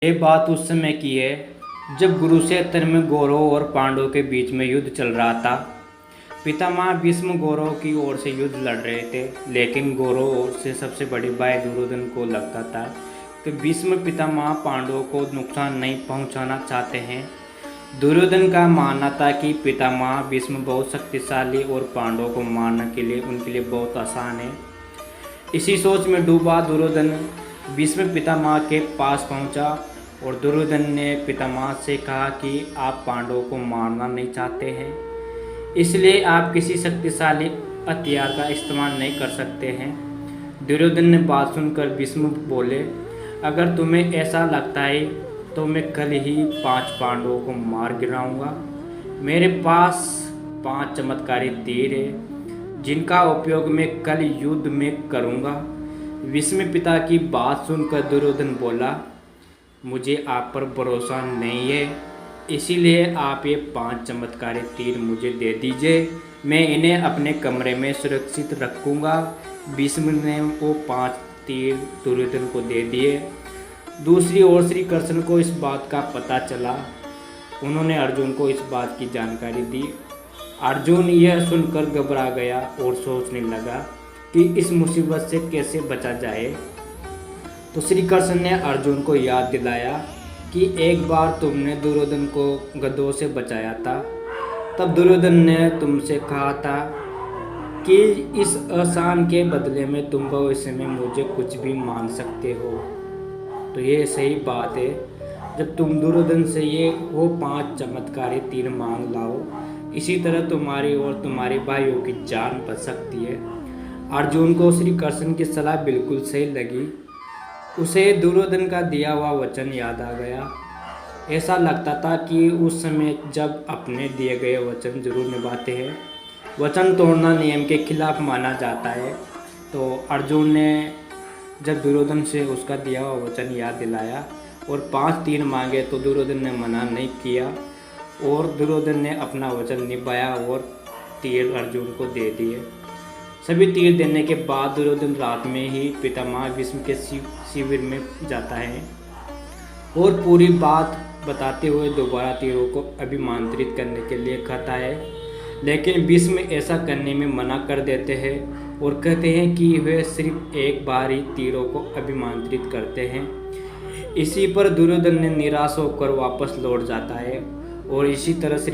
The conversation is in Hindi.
ये बात उस समय की है जब कुरुक्षेत्र में कौरवों और पांडवों के बीच में युद्ध चल रहा था। पितामह भीष्म कौरवों की ओर से युद्ध लड़ रहे थे, लेकिन कौरवों ओर से सबसे बड़ी भाई दुर्योधन को लगता था कि भीष्म पितामह पांडवों को नुकसान नहीं पहुंचाना चाहते हैं। दुर्योधन का मानना था कि पितामह भीष्म बहुत शक्तिशाली और पांडवों को मारने के लिए उनके लिए बहुत आसान है। इसी सोच में डूबा दुर्योधन भीष्म पितामह के पास पहुंचा और दुर्योधन ने पितामह से कहा कि आप पांडवों को मारना नहीं चाहते हैं, इसलिए आप किसी शक्तिशाली हथियार का इस्तेमाल नहीं कर सकते हैं। दुर्योधन ने बात सुनकर भीष्म बोले, अगर तुम्हें ऐसा लगता है तो मैं कल ही 5 पांडवों को मार गिराऊंगा। मेरे पास 5 चमत्कारी तीर है जिनका उपयोग मैं कल युद्ध में करूंगा। भीष्म पिता की बात सुनकर दुर्योधन बोला, मुझे आप पर भरोसा नहीं है, इसीलिए आप ये 5 चमत्कारी तीर मुझे दे दीजिए, मैं इन्हें अपने कमरे में सुरक्षित रखूँगा। भीष्म ने वो 5 तीर दुर्योधन को दे दिए। दूसरी ओर श्री कृष्ण को इस बात का पता चला। उन्होंने अर्जुन को इस बात की जानकारी दी। अर्जुन यह सुनकर घबरा गया और सोचने लगा कि इस मुसीबत से कैसे बचा जाए। तो श्री कृष्ण ने अर्जुन को याद दिलाया कि एक बार तुमने दुर्योधन को गधों से बचाया था, तब दुर्योधन ने तुमसे कहा था कि इस एहसान के बदले में तुम भविष्य में मुझे कुछ भी मांग सकते हो। तो ये सही बात है, जब तुम दुर्योधन से वो 5 चमत्कारी तीर मांग लाओ, इसी तरह तुम्हारी और तुम्हारे भाइयों की जान बच सकती है। अर्जुन को श्री कृष्ण की सलाह बिल्कुल सही लगी। उसे दुर्योधन का दिया हुआ वचन याद आ गया। ऐसा लगता था कि उस समय जब अपने दिए गए वचन जरूर निभाते हैं। वचन तोड़ना नियम के खिलाफ माना जाता है। तो अर्जुन ने जब दुर्योधन से उसका दिया हुआ वचन याद दिलाया और 5 तीर मांगे तो दुर्योधन ने मना नहीं किया और दुर्योधन ने अपना वचन निभाया और तीर अर्जुन को दे दिए। सभी तीर देने के बाद दुर्योधन रात में ही पितामह भीष्म के शिविर में जाता है और पूरी बात बताते हुए दोबारा तीरों को अभिमंत्रित करने के लिए कहता है, लेकिन भीष्म ऐसा करने में मना कर देते हैं और कहते हैं कि वे सिर्फ एक बार ही तीरों को अभिमंत्रित करते हैं। इसी पर दुर्योधन ने निराश होकर वापस लौट जाता है और इसी तरह श्री